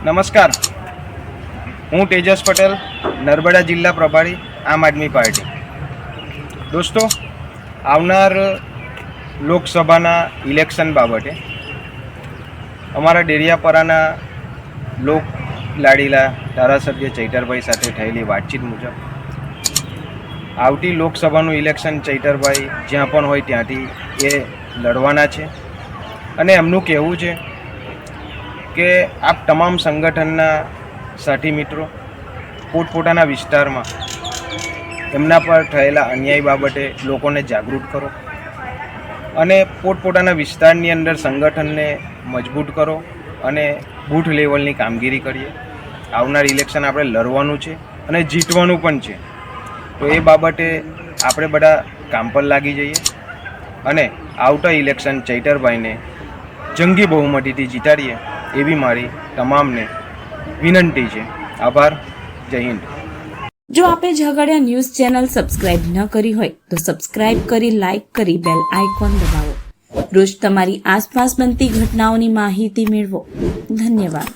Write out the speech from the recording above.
નમસ્કાર, હું તેજસ પટેલ, નર્મદા જિલ્લા પ્રભારી, આમ આદમી પાર્ટી. દોસ્તો, આવનાર લોકસભાના ઇલેક્શન બાબતે અમારા ડેડિયાપાડાના લોક લાડીલા ધારાસભ્ય ચૈતરભાઈ સાથે થયેલી વાતચીત મુજબ આવતી લોકસભાનું ઇલેક્શન ચૈતરભાઈ જ્યાં પણ હોય ત્યાંથી એ લડવાના છે અને એમનું કહેવું છે કે આપ તમામ સંગઠનના સાથી મિત્રો પોતપોતાના વિસ્તારમાં એમના પર થયેલા અન્યાય બાબતે લોકોને જાગૃત કરો અને પોતપોતાના વિસ્તારની અંદર સંગઠનને મજબૂત કરો અને બૂથ લેવલની કામગીરી કરીએ. આવનાર ઇલેક્શન આપણે લડવાનું છે અને જીતવાનું પણ છે, તો એ બાબતે આપણે બધા કામ પર લાગી જઈએ અને આવતા ઇલેક્શન ચૈતરભાઈને જંગી બહુમતીથી જીતાડીએ એવી મારી તમામને વિનંતી છે. આભાર. જય હિન્દ. જો આપે ઝઘડિયા ન્યૂઝ ચેનલ સબસ્ક્રાઇબ ન કરી હોય તો સબસ્ક્રાઇબ કરી, લાઇક કરી, બેલ આઇકોન દબાવો. રોજ તમારી આસપાસ બનતી ઘટનાઓની માહિતી મેળવો. ધન્યવાદ.